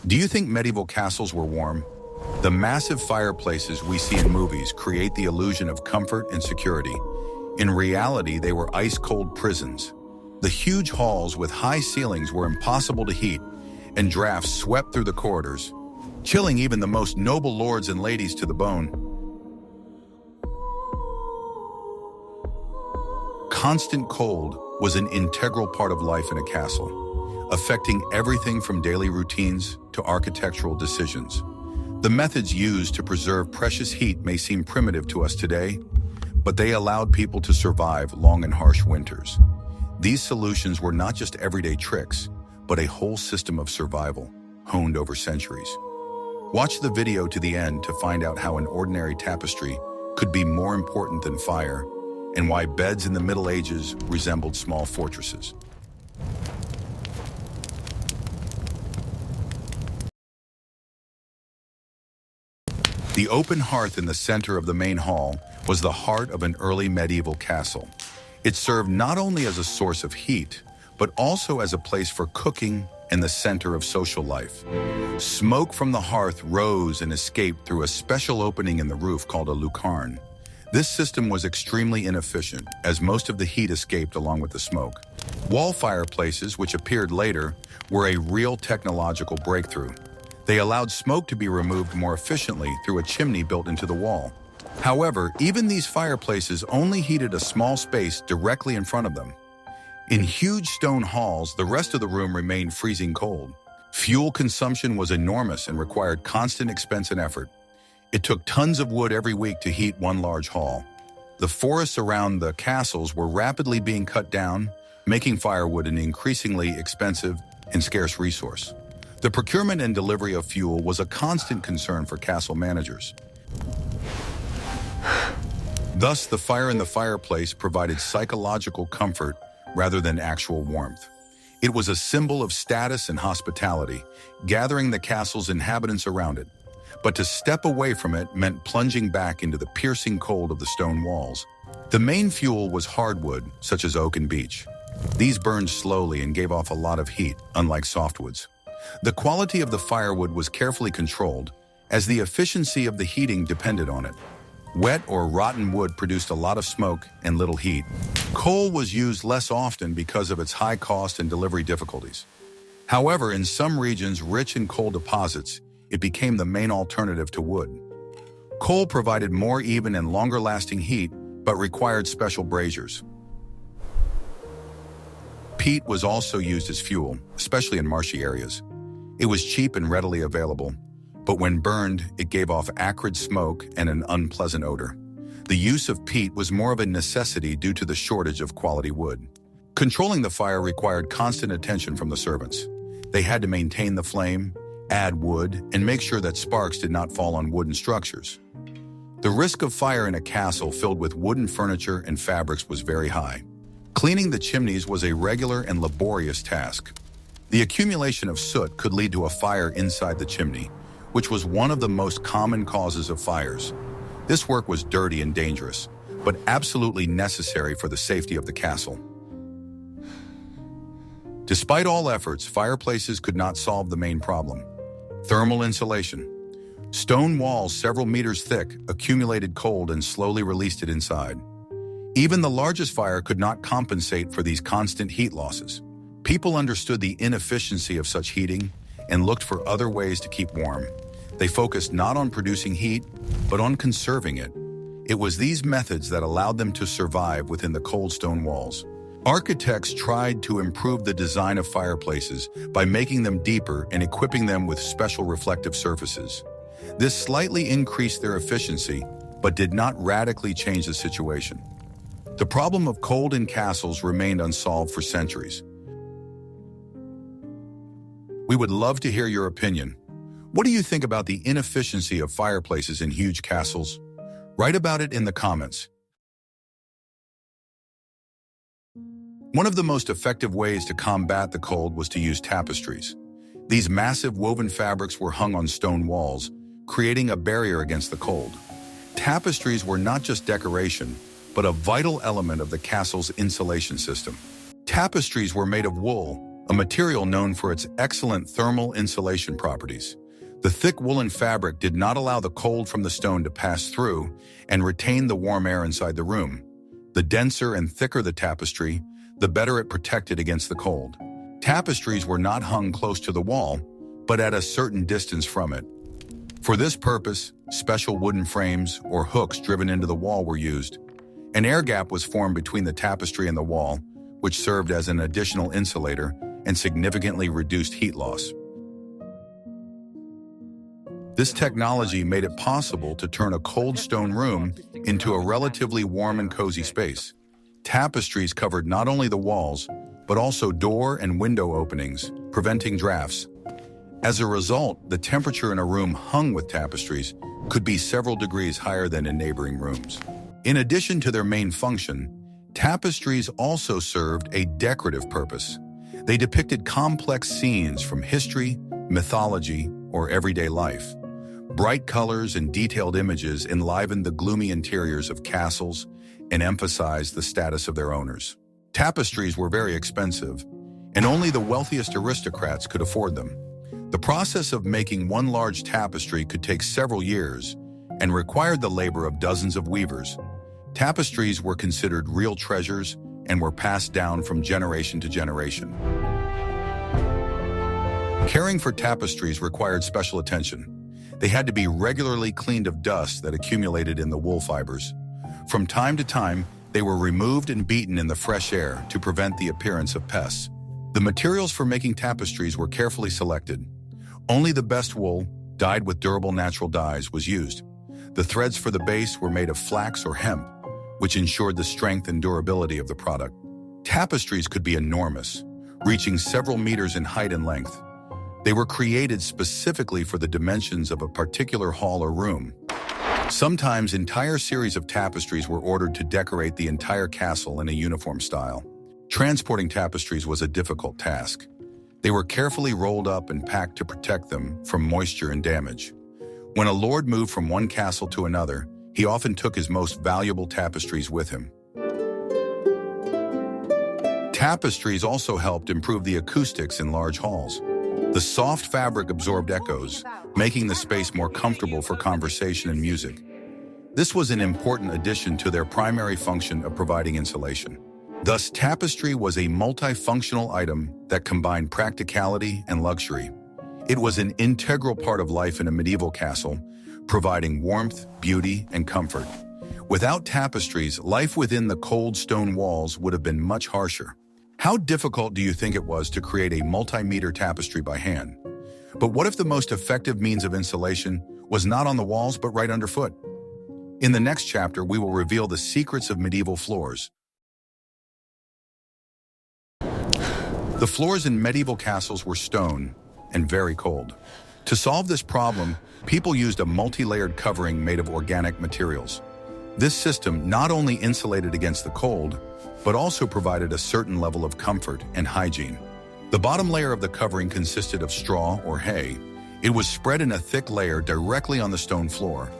Do you think medieval castles were warm? The massive fireplaces we see in movies create the illusion of comfort and security. In reality, they were ice-cold prisons. The huge halls with high ceilings were impossible to heat, and drafts swept through the corridors, chilling even the most noble lords and ladies to the bone. Constant cold was an integral part of life in a castle, affecting everything from daily routines to architectural decisions. The methods used to preserve precious heat may seem primitive to us today, but they allowed people to survive long and harsh winters. These solutions were not just everyday tricks, but a whole system of survival, honed over centuries. Watch the video to the end to find out how an ordinary tapestry could be more important than fire, and why beds in the Middle Ages resembled small fortresses. The open hearth in the center of the main hall was the heart of an early medieval castle. It served not only as a source of heat, but also as a place for cooking and the center of social life. Smoke from the hearth rose and escaped through a special opening in the roof called a lucarne. This system was extremely inefficient, as most of the heat escaped along with the smoke. Wall fireplaces, which appeared later, were a real technological breakthrough. They allowed smoke to be removed more efficiently through a chimney built into the wall. However, even these fireplaces only heated a small space directly in front of them. In huge stone halls, the rest of the room remained freezing cold. Fuel consumption was enormous and required constant expense and effort. It took tons of wood every week to heat one large hall. The forests around the castles were rapidly being cut down, making firewood an increasingly expensive and scarce resource. The procurement and delivery of fuel was a constant concern for castle managers. Thus, the fire in the fireplace provided psychological comfort rather than actual warmth. It was a symbol of status and hospitality, gathering the castle's inhabitants around it. But to step away from it meant plunging back into the piercing cold of the stone walls. The main fuel was hardwood, such as oak and beech. These burned slowly and gave off a lot of heat, unlike softwoods. The quality of the firewood was carefully controlled, as the efficiency of the heating depended on it. Wet or rotten wood produced a lot of smoke and little heat. Coal was used less often because of its high cost and delivery difficulties. However, in some regions rich in coal deposits, it became the main alternative to wood. Coal provided more even and longer-lasting heat, but required special braziers. Peat was also used as fuel, especially in marshy areas. It was cheap and readily available, but when burned, it gave off acrid smoke and an unpleasant odor. The use of peat was more of a necessity due to the shortage of quality wood. Controlling the fire required constant attention from the servants. They had to maintain the flame, add wood, and make sure that sparks did not fall on wooden structures. The risk of fire in a castle filled with wooden furniture and fabrics was very high. Cleaning the chimneys was a regular and laborious task. The accumulation of soot could lead to a fire inside the chimney, which was one of the most common causes of fires. This work was dirty and dangerous, but absolutely necessary for the safety of the castle. Despite all efforts, fireplaces could not solve the main problem: thermal insulation. Stone walls several meters thick accumulated cold and slowly released it inside. Even the largest fire could not compensate for these constant heat losses. People understood the inefficiency of such heating and looked for other ways to keep warm. They focused not on producing heat, but on conserving it. It was these methods that allowed them to survive within the cold stone walls. Architects tried to improve the design of fireplaces by making them deeper and equipping them with special reflective surfaces. This slightly increased their efficiency, but did not radically change the situation. The problem of cold in castles remained unsolved for centuries. We would love to hear your opinion. What do you think about the inefficiency of fireplaces in huge castles? Write about it in the comments. One of the most effective ways to combat the cold was to use tapestries. These massive woven fabrics were hung on stone walls, creating a barrier against the cold. Tapestries were not just decoration, but a vital element of the castle's insulation system. Tapestries were made of wool, a material known for its excellent thermal insulation properties. The thick woolen fabric did not allow the cold from the stone to pass through and retain the warm air inside the room. The denser and thicker the tapestry, the better it protected against the cold. Tapestries were not hung close to the wall, but at a certain distance from it. For this purpose, special wooden frames or hooks driven into the wall were used. An air gap was formed between the tapestry and the wall, which served as an additional insulator and significantly reduced heat loss. This technology made it possible to turn a cold stone room into a relatively warm and cozy space. Tapestries covered not only the walls, but also door and window openings, preventing drafts. As a result, the temperature in a room hung with tapestries could be several degrees higher than in neighboring rooms. In addition to their main function, tapestries also served a decorative purpose. They depicted complex scenes from history, mythology, or everyday life. Bright colors and detailed images enlivened the gloomy interiors of castles and emphasized the status of their owners. Tapestries were very expensive, and only the wealthiest aristocrats could afford them. The process of making one large tapestry could take several years and required the labor of dozens of weavers. Tapestries were considered real treasures and were passed down from generation to generation. Caring for tapestries required special attention. They had to be regularly cleaned of dust that accumulated in the wool fibers. From time to time, they were removed and beaten in the fresh air to prevent the appearance of pests. The materials for making tapestries were carefully selected. Only the best wool, dyed with durable natural dyes, was used. The threads for the base were made of flax or hemp, which ensured the strength and durability of the product. Tapestries could be enormous, reaching several meters in height and length. They were created specifically for the dimensions of a particular hall or room. Sometimes entire series of tapestries were ordered to decorate the entire castle in a uniform style. Transporting tapestries was a difficult task. They were carefully rolled up and packed to protect them from moisture and damage. When a lord moved from one castle to another, he often took his most valuable tapestries with him. Tapestries also helped improve the acoustics in large halls. The soft fabric absorbed echoes, making the space more comfortable for conversation and music. This was an important addition to their primary function of providing insulation. Thus, tapestry was a multifunctional item that combined practicality and luxury. It was an integral part of life in a medieval castle, providing warmth, beauty, and comfort. Without tapestries, life within the cold stone walls would have been much harsher. How difficult do you think it was to create a multi-meter tapestry by hand? But what if the most effective means of insulation was not on the walls but right underfoot? In the next chapter, we will reveal the secrets of medieval floors. The floors in medieval castles were stone and very cold. To solve this problem, people used a multi-layered covering made of organic materials. This system not only insulated against the cold, but also provided a certain level of comfort and hygiene. The bottom layer of the covering consisted of straw or hay. It was spread in a thick layer directly on the stone floor.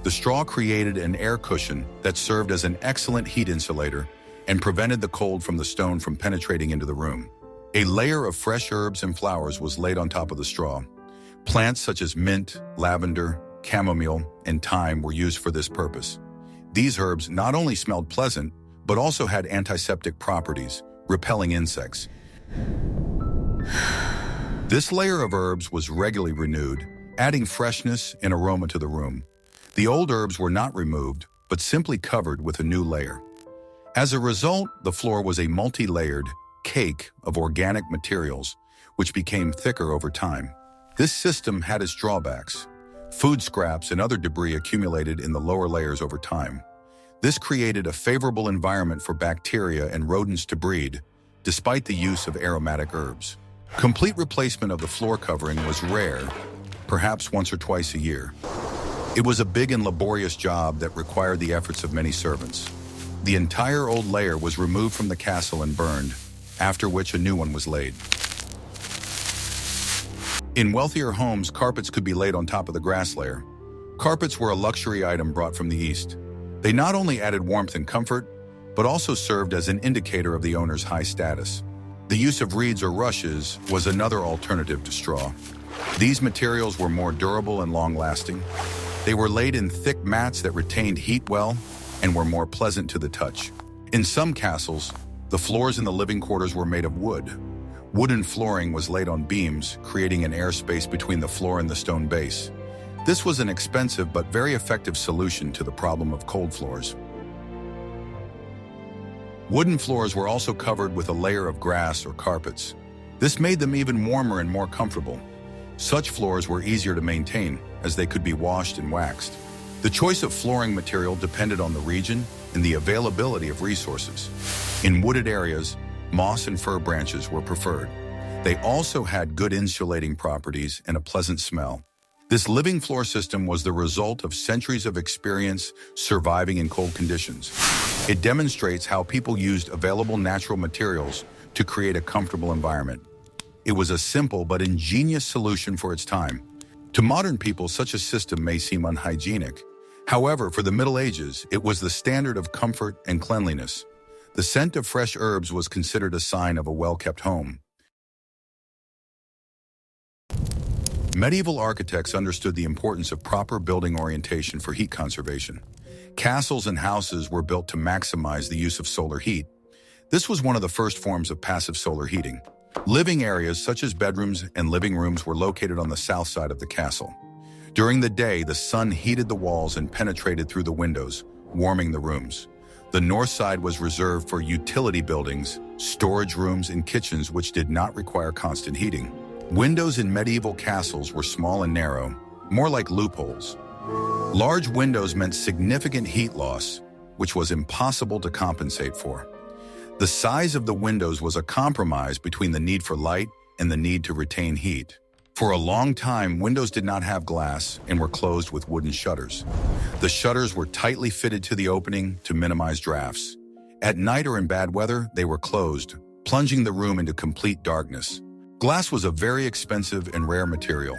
The straw created an air cushion that served as an excellent heat insulator and prevented the cold from the stone from penetrating into the room. A layer of fresh herbs and flowers was laid on top of the straw. Plants such as mint, lavender, chamomile, and thyme were used for this purpose. These herbs not only smelled pleasant, but also had antiseptic properties, repelling insects. This layer of herbs was regularly renewed, adding freshness and aroma to the room. The old herbs were not removed, but simply covered with a new layer. As a result, the floor was a multi-layered cake of organic materials, which became thicker over time. This system had its drawbacks. Food scraps and other debris accumulated in the lower layers over time. This created a favorable environment for bacteria and rodents to breed, despite the use of aromatic herbs. Complete replacement of the floor covering was rare, perhaps once or twice a year. It was a big and laborious job that required the efforts of many servants. The entire old layer was removed from the castle and burned, after which a new one was laid. In wealthier homes, carpets could be laid on top of the grass layer. Carpets were a luxury item brought from the East. They not only added warmth and comfort, but also served as an indicator of the owner's high status. The use of reeds or rushes was another alternative to straw. These materials were more durable and long-lasting. They were laid in thick mats that retained heat well and were more pleasant to the touch. In some castles, the floors in the living quarters were made of wood. Wooden flooring was laid on beams, creating an airspace between the floor and the stone base. This was an expensive but very effective solution to the problem of cold floors. Wooden floors were also covered with a layer of grass or carpets. This made them even warmer and more comfortable. Such floors were easier to maintain, as they could be washed and waxed. The choice of flooring material depended on the region and the availability of resources. In wooded areas, moss and fir branches were preferred. They also had good insulating properties and a pleasant smell. This living floor system was the result of centuries of experience surviving in cold conditions. It demonstrates how people used available natural materials to create a comfortable environment. It was a simple but ingenious solution for its time. To modern people, such a system may seem unhygienic. However, for the Middle Ages, it was the standard of comfort and cleanliness. The scent of fresh herbs was considered a sign of a well-kept home. Medieval architects understood the importance of proper building orientation for heat conservation. Castles and houses were built to maximize the use of solar heat. This was one of the first forms of passive solar heating. Living areas such as bedrooms and living rooms were located on the south side of the castle. During the day, the sun heated the walls and penetrated through the windows, warming the rooms. The north side was reserved for utility buildings, storage rooms, and kitchens which did not require constant heating. Windows in medieval castles were small and narrow, more like loopholes. Large windows meant significant heat loss, which was impossible to compensate for. The size of the windows was a compromise between the need for light and the need to retain heat. For a long time, windows did not have glass and were closed with wooden shutters. The shutters were tightly fitted to the opening to minimize drafts. At night or in bad weather, they were closed, plunging the room into complete darkness. Glass was a very expensive and rare material.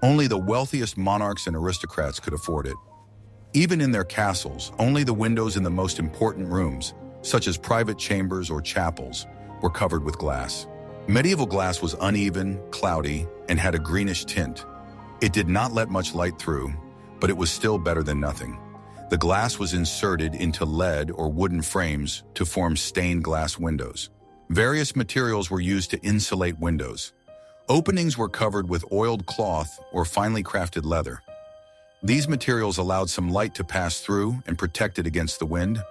Only the wealthiest monarchs and aristocrats could afford it. Even in their castles, only the windows in the most important rooms, such as private chambers or chapels, were covered with glass. Medieval glass was uneven, cloudy, and had a greenish tint. It did not let much light through, but it was still better than nothing. The glass was inserted into lead or wooden frames to form stained glass windows. Various materials were used to insulate windows. Openings were covered with oiled cloth or finely crafted leather. These materials allowed some light to pass through and protected against the wind,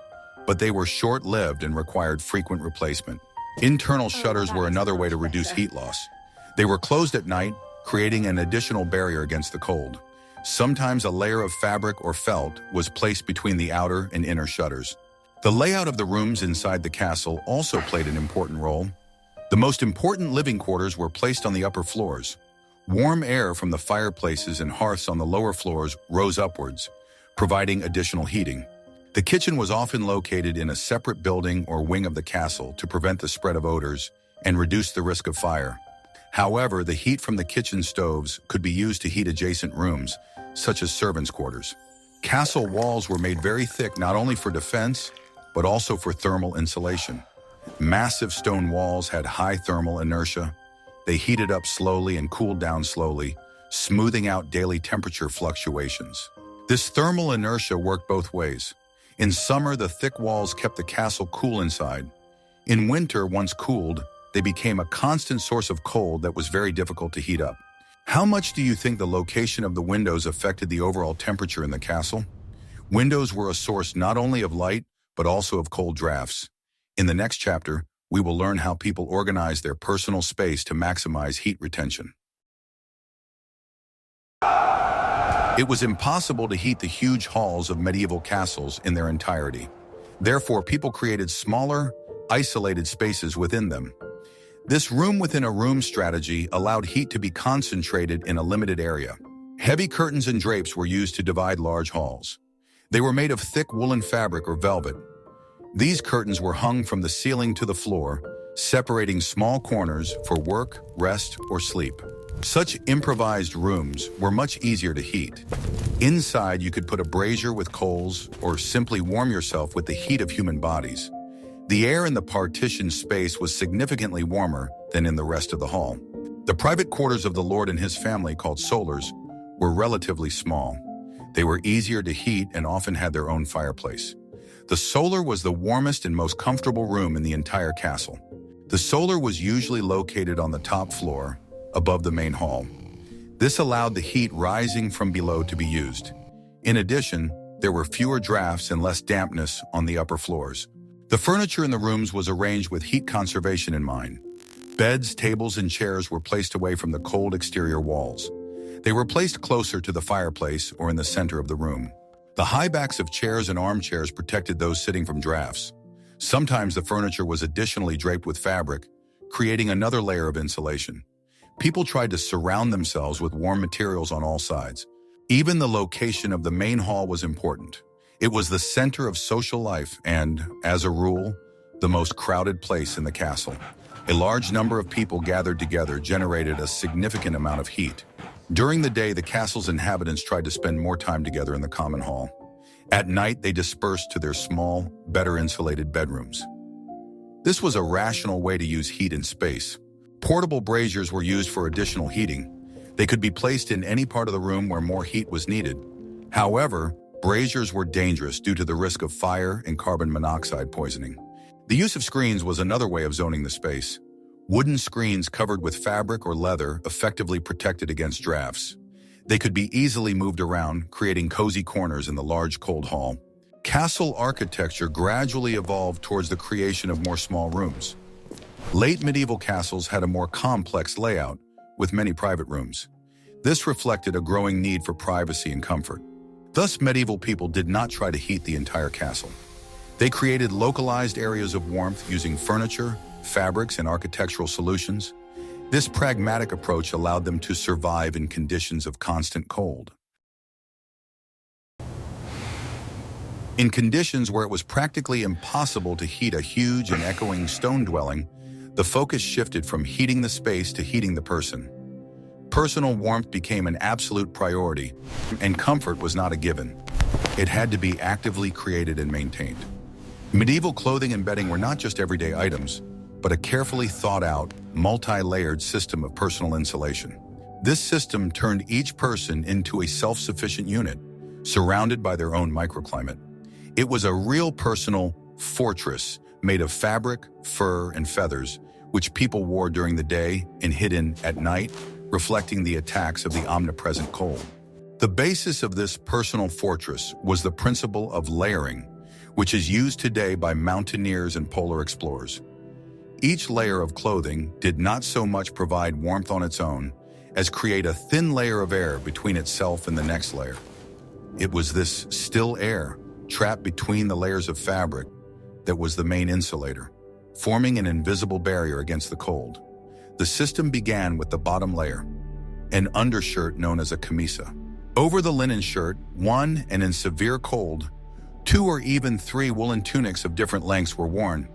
but they were short-lived and required frequent replacement. Internal shutters were another way to reduce heat loss. They were closed at night, creating an additional barrier against the cold. Sometimes a layer of fabric or felt was placed between the outer and inner shutters. The layout of the rooms inside the castle also played an important role. The most important living quarters were placed on the upper floors. Warm air from the fireplaces and hearths on the lower floors rose upwards, providing additional heating. The kitchen was often located in a separate building or wing of the castle to prevent the spread of odors and reduce the risk of fire. However, the heat from the kitchen stoves could be used to heat adjacent rooms, such as servants' quarters. Castle walls were made very thick not only for defense, but also for thermal insulation. Massive stone walls had high thermal inertia. They heated up slowly and cooled down slowly, smoothing out daily temperature fluctuations. This thermal inertia worked both ways. In summer, the thick walls kept the castle cool inside. In winter, once cooled, they became a constant source of cold that was very difficult to heat up. How much do you think the location of the windows affected the overall temperature in the castle? Windows were a source not only of light, but also of cold drafts. In the next chapter, we will learn how people organized their personal space to maximize heat retention. It was impossible to heat the huge halls of medieval castles in their entirety. Therefore, people created smaller, isolated spaces within them. This room-within-a-room strategy allowed heat to be concentrated in a limited area. Heavy curtains and drapes were used to divide large halls. They were made of thick woolen fabric or velvet. These curtains were hung from the ceiling to the floor, separating small corners for work, rest, or sleep. Such improvised rooms were much easier to heat. Inside, you could put a brazier with coals or simply warm yourself with the heat of human bodies. The air in the partitioned space was significantly warmer than in the rest of the hall. The private quarters of the lord and his family, called solars, were relatively small. They were easier to heat and often had their own fireplace. The solar was the warmest and most comfortable room in the entire castle. The solar was usually located on the top floor, above the main hall. This allowed the heat rising from below to be used. In addition, there were fewer drafts and less dampness on the upper floors. The furniture in the rooms was arranged with heat conservation in mind. Beds, tables, and chairs were placed away from the cold exterior walls. They were placed closer to the fireplace or in the center of the room. The high backs of chairs and armchairs protected those sitting from drafts. Sometimes the furniture was additionally draped with fabric, creating another layer of insulation. People tried to surround themselves with warm materials on all sides. Even the location of the main hall was important. It was the center of social life and, as a rule, the most crowded place in the castle. A large number of people gathered together generated a significant amount of heat. During the day, the castle's inhabitants tried to spend more time together in the common hall. At night, they dispersed to their small, better insulated bedrooms. This was a rational way to use heat and space. Portable braziers were used for additional heating. They could be placed in any part of the room where more heat was needed. However, braziers were dangerous due to the risk of fire and carbon monoxide poisoning. The use of screens was another way of zoning the space. Wooden screens covered with fabric or leather effectively protected against drafts. They could be easily moved around, creating cozy corners in the large cold hall. Castle architecture gradually evolved towards the creation of more small rooms. Late medieval castles had a more complex layout, with many private rooms. This reflected a growing need for privacy and comfort. Thus, medieval people did not try to heat the entire castle. They created localized areas of warmth using furniture, fabrics, and architectural solutions. This pragmatic approach allowed them to survive in conditions of constant cold. In conditions where it was practically impossible to heat a huge and echoing stone dwelling, the focus shifted from heating the space to heating the person. Personal warmth became an absolute priority, and comfort was not a given. It had to be actively created and maintained. Medieval clothing and bedding were not just everyday items, but a carefully thought-out, multi-layered system of personal insulation. This system turned each person into a self-sufficient unit, surrounded by their own microclimate. It was a real personal fortress made of fabric, fur, and feathers, which people wore during the day and hid in at night, reflecting the attacks of the omnipresent cold. The basis of this personal fortress was the principle of layering, which is used today by mountaineers and polar explorers. Each layer of clothing did not so much provide warmth on its own as create a thin layer of air between itself and the next layer. It was this still air, trapped between the layers of fabric, that was the main insulator, forming an invisible barrier against the cold. The system began with the bottom layer, an undershirt known as a camisa. Over the linen shirt, one, and in severe cold, 2 or even 3 woolen tunics of different lengths were worn.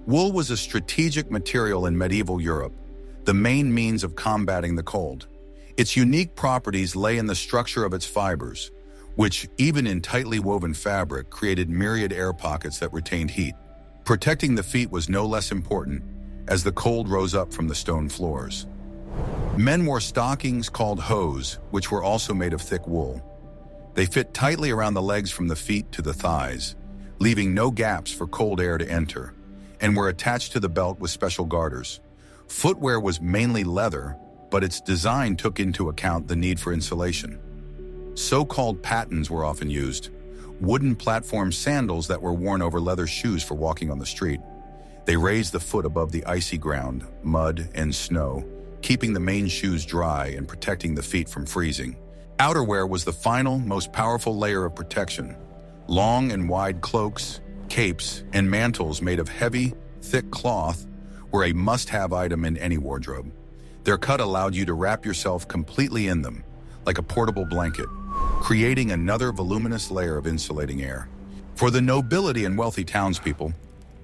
Wool was a strategic material in medieval Europe, the main means of combating the cold. Its unique properties lay in the structure of its fibers, which, even in tightly woven fabric, created myriad air pockets that retained heat. Protecting the feet was no less important, as the cold rose up from the stone floors. Men wore stockings called hose, which were also made of thick wool. They fit tightly around the legs from the feet to the thighs, leaving no gaps for cold air to enter, and were attached to the belt with special garters. Footwear was mainly leather, but its design took into account the need for insulation. So-called pattens were often used, wooden platform sandals that were worn over leather shoes for walking on the street. They raised the foot above the icy ground, mud, and snow, keeping the main shoes dry and protecting the feet from freezing. Outerwear was the final, most powerful layer of protection. Long and wide cloaks, capes, and mantles made of heavy, thick cloth were a must-have item in any wardrobe. Their cut allowed you to wrap yourself completely in them, like a portable blanket, creating another voluminous layer of insulating air. For the nobility and wealthy townspeople,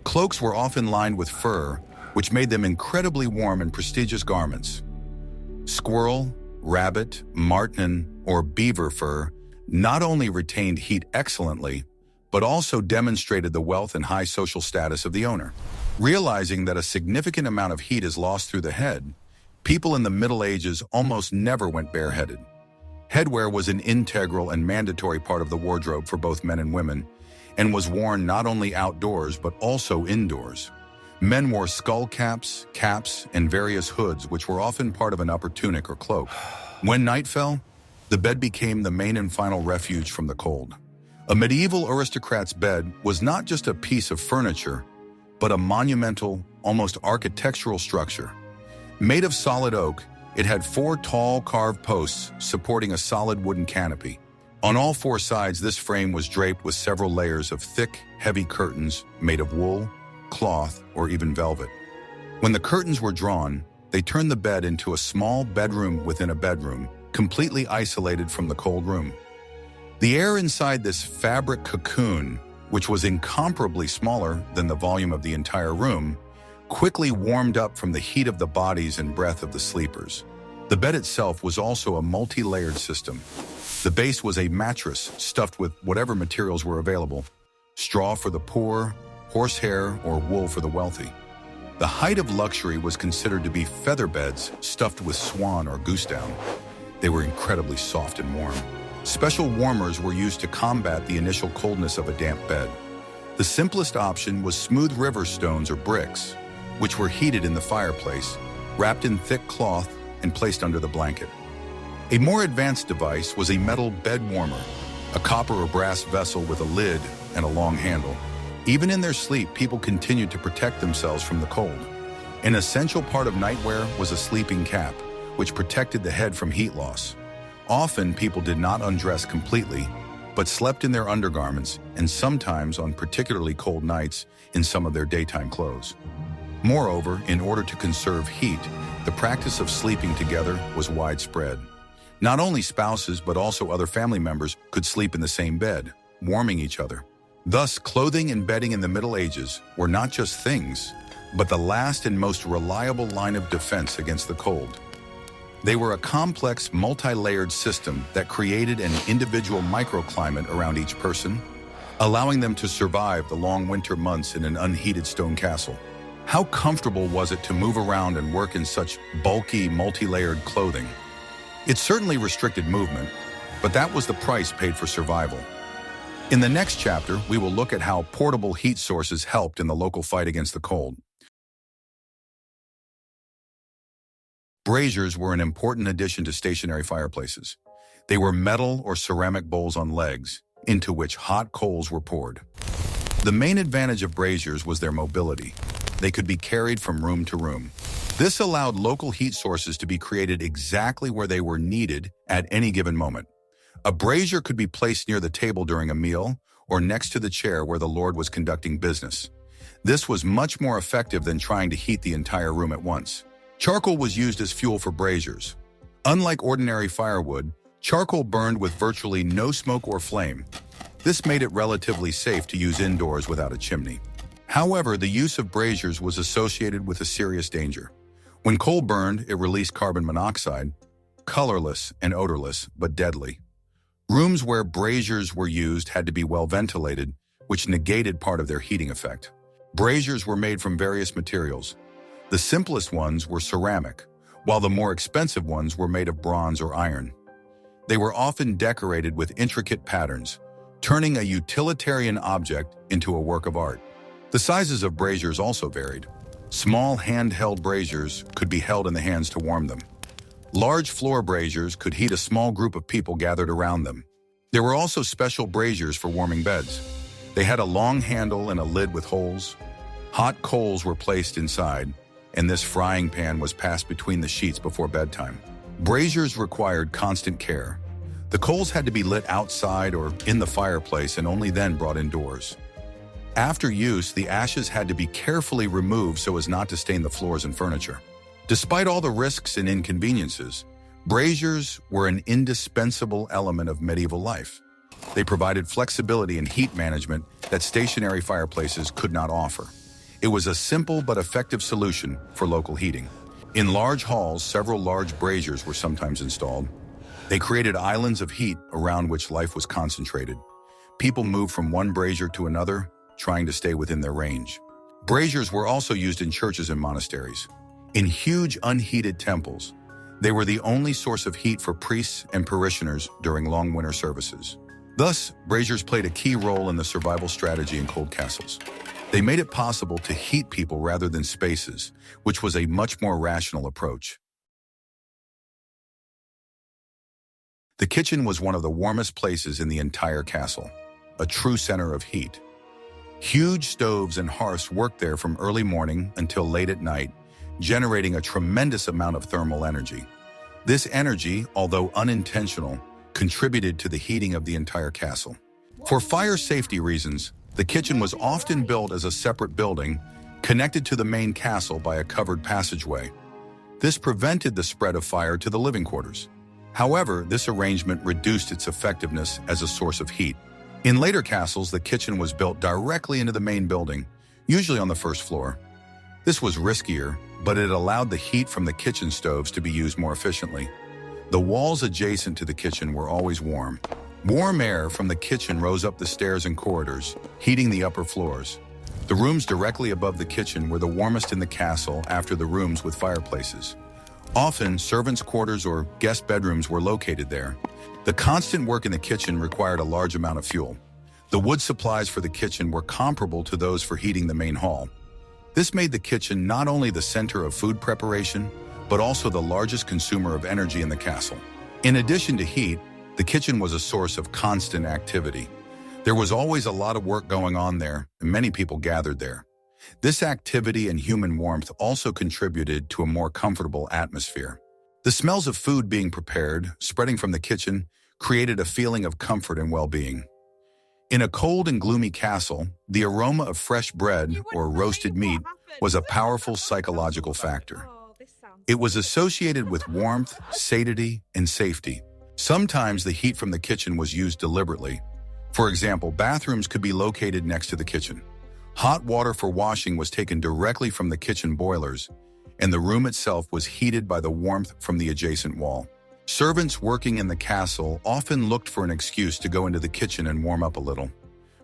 cloaks were often lined with fur, which made them incredibly warm and prestigious garments. Squirrel, rabbit, marten, or beaver fur not only retained heat excellently, but also demonstrated the wealth and high social status of the owner. Realizing that a significant amount of heat is lost through the head, people in the Middle Ages almost never went bareheaded. Headwear was an integral and mandatory part of the wardrobe for both men and women, and was worn not only outdoors but also indoors. Men wore skull caps, and various hoods, which were often part of an upper tunic or cloak. When night fell, the bed became the main and final refuge from the cold. A medieval aristocrat's bed was not just a piece of furniture, but a monumental, almost architectural structure. Made of solid oak, it had 4 tall carved posts supporting a solid wooden canopy. On all 4 sides, this frame was draped with several layers of thick, heavy curtains made of wool, cloth, or even velvet. When the curtains were drawn, they turned the bed into a small bedroom within a bedroom, completely isolated from the cold room. The air inside this fabric cocoon, which was incomparably smaller than the volume of the entire room, quickly warmed up from the heat of the bodies and breath of the sleepers. The bed itself was also a multi-layered system. The base was a mattress stuffed with whatever materials were available: straw for the poor, horsehair, or wool for the wealthy. The height of luxury was considered to be feather beds stuffed with swan or goose down. They were incredibly soft and warm. Special warmers were used to combat the initial coldness of a damp bed. The simplest option was smooth river stones or bricks, which were heated in the fireplace, wrapped in thick cloth, and placed under the blanket. A more advanced device was a metal bed warmer, a copper or brass vessel with a lid and a long handle. Even in their sleep, people continued to protect themselves from the cold. An essential part of nightwear was a sleeping cap, which protected the head from heat loss. Often, people did not undress completely, but slept in their undergarments, and sometimes, on particularly cold nights, in some of their daytime clothes. Moreover, in order to conserve heat, the practice of sleeping together was widespread. Not only spouses, but also other family members could sleep in the same bed, warming each other. Thus, clothing and bedding in the Middle Ages were not just things, but the last and most reliable line of defense against the cold. They were a complex, multi-layered system that created an individual microclimate around each person, allowing them to survive the long winter months in an unheated stone castle. How comfortable was it to move around and work in such bulky, multi-layered clothing? It certainly restricted movement, but that was the price paid for survival. In the next chapter, we will look at how portable heat sources helped in the local fight against the cold. Braziers were an important addition to stationary fireplaces. They were metal or ceramic bowls on legs, into which hot coals were poured. The main advantage of braziers was their mobility. They could be carried from room to room. This allowed local heat sources to be created exactly where they were needed at any given moment. A brazier could be placed near the table during a meal or next to the chair where the Lord was conducting business. This was much more effective than trying to heat the entire room at once. Charcoal was used as fuel for braziers. Unlike ordinary firewood, charcoal burned with virtually no smoke or flame. This made it relatively safe to use indoors without a chimney. However, the use of braziers was associated with a serious danger. When coal burned, it released carbon monoxide, colorless and odorless, but deadly. Rooms where braziers were used had to be well ventilated, which negated part of their heating effect. Braziers were made from various materials. The simplest ones were ceramic, while the more expensive ones were made of bronze or iron. They were often decorated with intricate patterns, turning a utilitarian object into a work of art. The sizes of braziers also varied. Small handheld braziers could be held in the hands to warm them. Large floor braziers could heat a small group of people gathered around them. There were also special braziers for warming beds. They had a long handle and a lid with holes. Hot coals were placed inside, and this frying pan was passed between the sheets before bedtime. Braziers required constant care. The coals had to be lit outside or in the fireplace and only then brought indoors. After use, the ashes had to be carefully removed so as not to stain the floors and furniture. Despite all the risks and inconveniences, braziers were an indispensable element of medieval life. They provided flexibility and heat management that stationary fireplaces could not offer. It was a simple but effective solution for local heating. In large halls, several large braziers were sometimes installed. They created islands of heat around which life was concentrated. People moved from one brazier to another, trying to stay within their range. Braziers were also used in churches and monasteries. In huge unheated temples, they were the only source of heat for priests and parishioners during long winter services. Thus, braziers played a key role in the survival strategy in cold castles. They made it possible to heat people rather than spaces, which was a much more rational approach. The kitchen was one of the warmest places in the entire castle, a true center of heat. Huge stoves and hearths worked there from early morning until late at night, generating a tremendous amount of thermal energy. This energy, although unintentional, contributed to the heating of the entire castle. For fire safety reasons, the kitchen was often built as a separate building, connected to the main castle by a covered passageway. This prevented the spread of fire to the living quarters. However, this arrangement reduced its effectiveness as a source of heat. In later castles, the kitchen was built directly into the main building, usually on the first floor. This was riskier, but it allowed the heat from the kitchen stoves to be used more efficiently. The walls adjacent to the kitchen were always warm. Warm air from the kitchen rose up the stairs and corridors, heating the upper floors. The rooms directly above the kitchen were the warmest in the castle after the rooms with fireplaces. Often, servants' quarters or guest bedrooms were located there. The constant work in the kitchen required a large amount of fuel. The wood supplies for the kitchen were comparable to those for heating the main hall. This made the kitchen not only the center of food preparation, but also the largest consumer of energy in the castle. In addition to heat, the kitchen was a source of constant activity. There was always a lot of work going on there, and many people gathered there. This activity and human warmth also contributed to a more comfortable atmosphere. The smells of food being prepared, spreading from the kitchen, created a feeling of comfort and well-being. In a cold and gloomy castle, the aroma of fresh bread or roasted meat was a powerful psychological factor. It was associated with warmth, satiety, and safety. Sometimes the heat from the kitchen was used deliberately. For example, bathrooms could be located next to the kitchen. Hot water for washing was taken directly from the kitchen boilers, and the room itself was heated by the warmth from the adjacent wall. Servants working in the castle often looked for an excuse to go into the kitchen and warm up a little.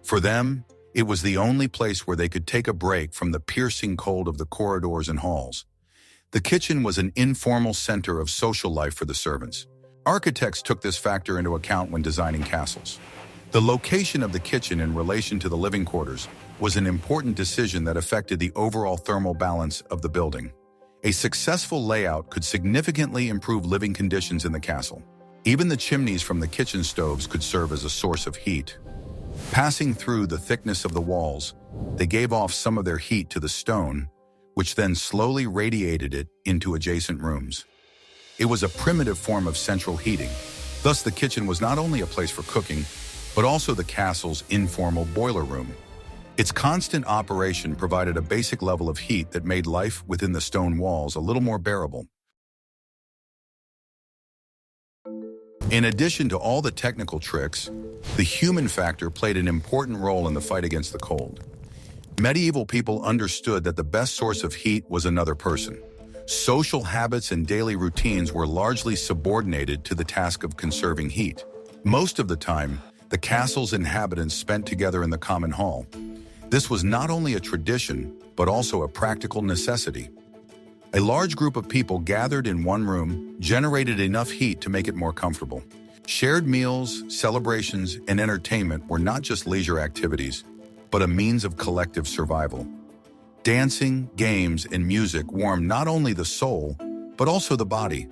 For them, it was the only place where they could take a break from the piercing cold of the corridors and halls. The kitchen was an informal center of social life for the servants. Architects took this factor into account when designing castles. The location of the kitchen in relation to the living quarters was an important decision that affected the overall thermal balance of the building. A successful layout could significantly improve living conditions in the castle. Even the chimneys from the kitchen stoves could serve as a source of heat. Passing through the thickness of the walls, they gave off some of their heat to the stone, which then slowly radiated it into adjacent rooms. It was a primitive form of central heating. Thus, the kitchen was not only a place for cooking, but also the castle's informal boiler room. Its constant operation provided a basic level of heat that made life within the stone walls a little more bearable. In addition to all the technical tricks, the human factor played an important role in the fight against the cold. Medieval people understood that the best source of heat was another person. Social habits and daily routines were largely subordinated to the task of conserving heat. Most of the time, the castle's inhabitants spent together in the common hall. This was not only a tradition, but also a practical necessity. A large group of people gathered in one room generated enough heat to make it more comfortable. Shared meals, celebrations, and entertainment were not just leisure activities, but a means of collective survival. Dancing, games, and music warmed not only the soul, but also the body.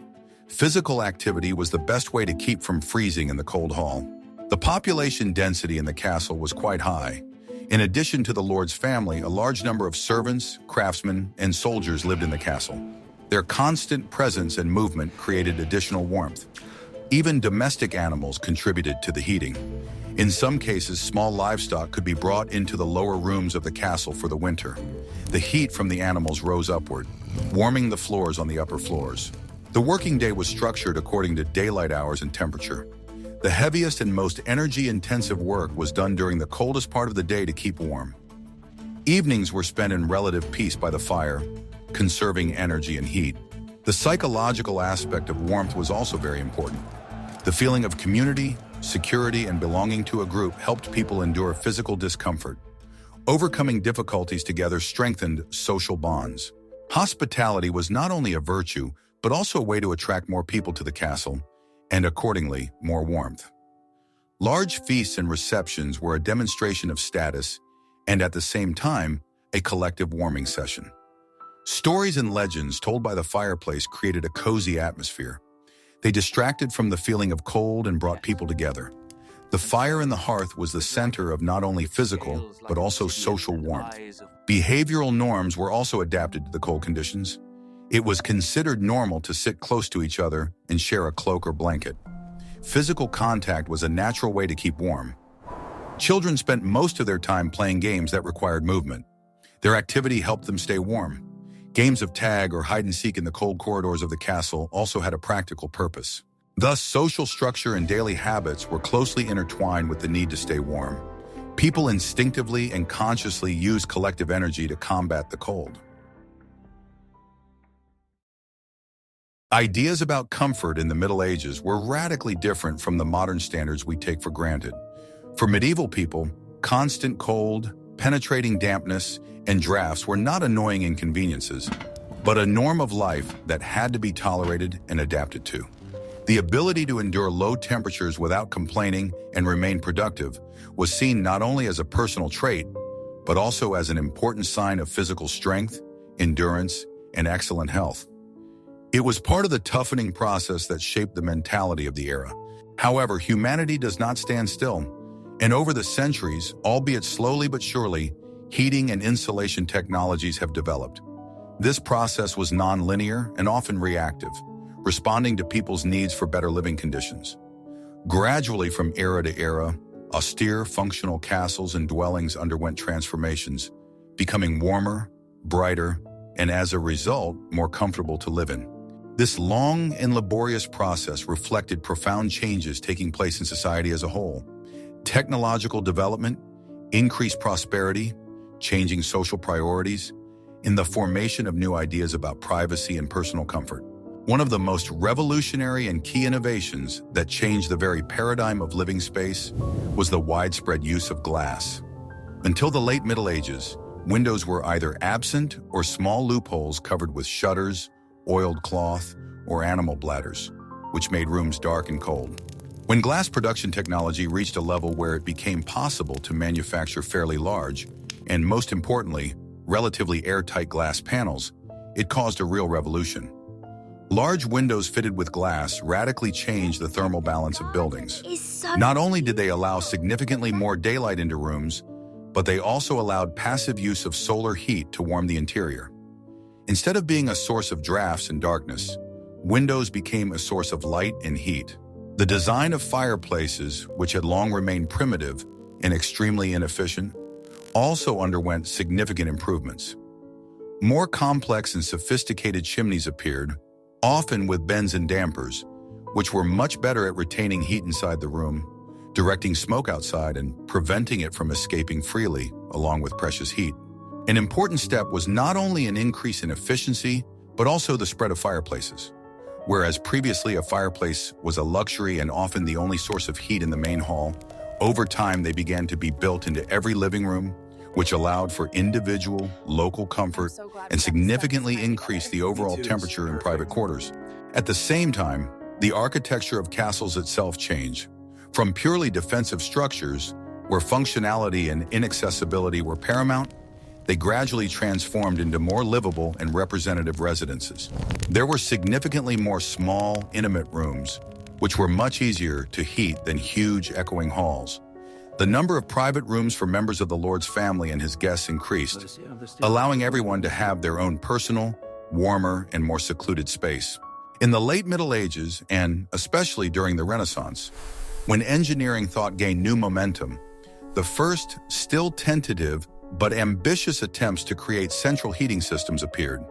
Physical activity was the best way to keep from freezing in the cold hall. The population density in the castle was quite high. In addition to the lord's family, a large number of servants, craftsmen, and soldiers lived in the castle. Their constant presence and movement created additional warmth. Even domestic animals contributed to the heating. In some cases, small livestock could be brought into the lower rooms of the castle for the winter. The heat from the animals rose upward, warming the floors on the upper floors. The working day was structured according to daylight hours and temperature. The heaviest and most energy-intensive work was done during the coldest part of the day to keep warm. Evenings were spent in relative peace by the fire, conserving energy and heat. The psychological aspect of warmth was also very important. The feeling of community, security, and belonging to a group helped people endure physical discomfort. Overcoming difficulties together strengthened social bonds. Hospitality was not only a virtue, but also a way to attract more people to the castle, and accordingly, more warmth. Large feasts and receptions were a demonstration of status, and at the same time, a collective warming session. Stories and legends told by the fireplace created a cozy atmosphere. They distracted from the feeling of cold and brought people together. The fire in the hearth was the center of not only physical, but also social warmth. Behavioral norms were also adapted to the cold conditions. It was considered normal to sit close to each other and share a cloak or blanket. Physical contact was a natural way to keep warm. Children spent most of their time playing games that required movement. Their activity helped them stay warm. Games of tag or hide-and-seek in the cold corridors of the castle also had a practical purpose. Thus, social structure and daily habits were closely intertwined with the need to stay warm. People instinctively and consciously used collective energy to combat the cold. Ideas about comfort in the Middle Ages were radically different from the modern standards we take for granted. For medieval people, constant cold, penetrating dampness, and drafts were not annoying inconveniences, but a norm of life that had to be tolerated and adapted to. The ability to endure low temperatures without complaining and remain productive was seen not only as a personal trait, but also as an important sign of physical strength, endurance, and excellent health. It was part of the toughening process that shaped the mentality of the era. However, humanity does not stand still, and over the centuries, albeit slowly but surely, heating and insulation technologies have developed. This process was non-linear and often reactive, responding to people's needs for better living conditions. Gradually, from era to era, austere, functional castles and dwellings underwent transformations, becoming warmer, brighter, and as a result, more comfortable to live in. This long and laborious process reflected profound changes taking place in society as a whole. Technological development, increased prosperity, changing social priorities, and the formation of new ideas about privacy and personal comfort. One of the most revolutionary and key innovations that changed the very paradigm of living space was the widespread use of glass. Until the late Middle Ages, windows were either absent or small loopholes covered with shutters, oiled cloth, or animal bladders, which made rooms dark and cold. When glass production technology reached a level where it became possible to manufacture fairly large, and most importantly, relatively airtight glass panels, it caused a real revolution. Large windows fitted with glass radically changed the thermal balance of buildings. Not only did they allow significantly more daylight into rooms, but they also allowed passive use of solar heat to warm the interior. Instead of being a source of drafts and darkness, windows became a source of light and heat. The design of fireplaces, which had long remained primitive and extremely inefficient, also underwent significant improvements. More complex and sophisticated chimneys appeared, often with bends and dampers, which were much better at retaining heat inside the room, directing smoke outside and preventing it from escaping freely, along with precious heat. An important step was not only an increase in efficiency, but also the spread of fireplaces. Whereas previously a fireplace was a luxury and often the only source of heat in the main hall, over time they began to be built into every living room, which allowed for individual, local comfort and significantly increased the overall temperature in private quarters. At the same time, the architecture of castles itself changed. From purely defensive structures, where functionality and inaccessibility were paramount, they gradually transformed into more livable and representative residences. There were significantly more small, intimate rooms, which were much easier to heat than huge, echoing halls. The number of private rooms for members of the Lord's family and his guests increased, allowing everyone to have their own personal, warmer, and more secluded space. In the late Middle Ages, and especially during the Renaissance, when engineering thought gained new momentum, the first, still tentative, but ambitious attempts to create central heating systems appeared.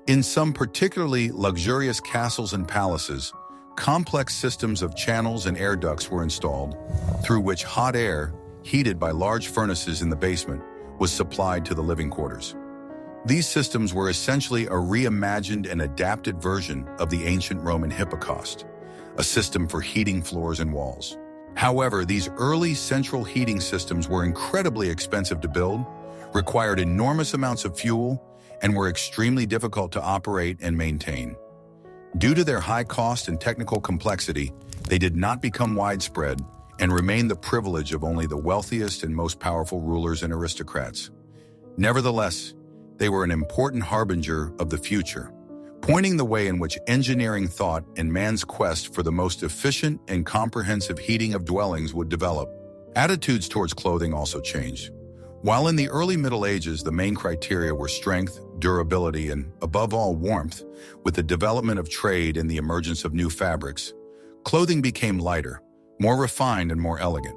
In some particularly luxurious castles and palaces, complex systems of channels and air ducts were installed, through which hot air, heated by large furnaces in the basement, was supplied to the living quarters. These systems were essentially a reimagined and adapted version of the ancient Roman hypocaust, a system for heating floors and walls. However, these early central heating systems were incredibly expensive to build, required enormous amounts of fuel, and were extremely difficult to operate and maintain. Due to their high cost and technical complexity, they did not become widespread and remained the privilege of only the wealthiest and most powerful rulers and aristocrats. Nevertheless, they were an important harbinger of the future, pointing the way in which engineering thought and man's quest for the most efficient and comprehensive heating of dwellings would develop. Attitudes towards clothing also changed. While in the early Middle Ages, the main criteria were strength, durability, and, above all, warmth, with the development of trade and the emergence of new fabrics, clothing became lighter, more refined, and more elegant.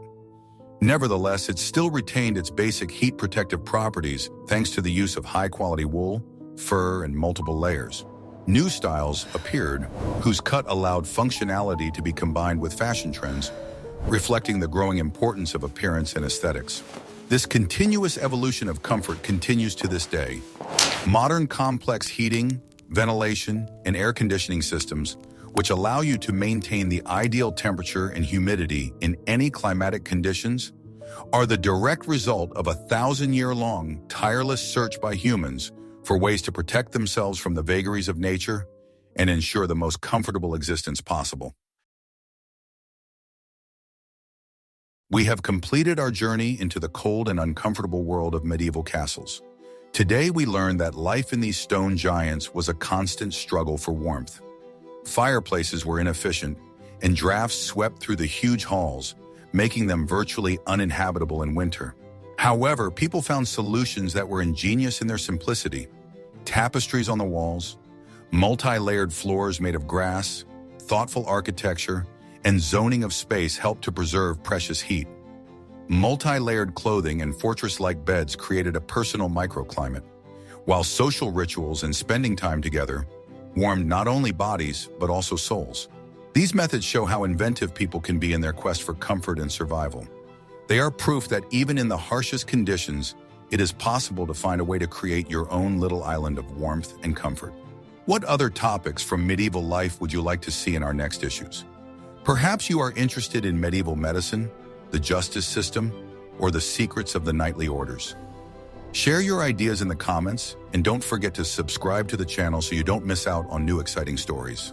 Nevertheless, it still retained its basic heat-protective properties thanks to the use of high-quality wool, fur, and multiple layers. New styles appeared, whose cut allowed functionality to be combined with fashion trends, reflecting the growing importance of appearance and aesthetics. This continuous evolution of comfort continues to this day. Modern complex heating, ventilation, and air conditioning systems, which allow you to maintain the ideal temperature and humidity in any climatic conditions, are the direct result of a 1,000-year-long, tireless search by humans for ways to protect themselves from the vagaries of nature and ensure the most comfortable existence possible. We have completed our journey into the cold and uncomfortable world of medieval castles. Today we learned that life in these stone giants was a constant struggle for warmth. Fireplaces were inefficient, and drafts swept through the huge halls, making them virtually uninhabitable in winter. However, people found solutions that were ingenious in their simplicity. Tapestries on the walls, multi-layered floors made of grass, thoughtful architecture, and zoning of space helped to preserve precious heat. Multi-layered clothing and fortress-like beds created a personal microclimate, while social rituals and spending time together warmed not only bodies but also souls. These methods show how inventive people can be in their quest for comfort and survival. They are proof that even in the harshest conditions, it is possible to find a way to create your own little island of warmth and comfort. What other topics from medieval life would you like to see in our next issues? Perhaps you are interested in medieval medicine, the justice system, or the secrets of the knightly orders. Share your ideas in the comments, and don't forget to subscribe to the channel so you don't miss out on new exciting stories.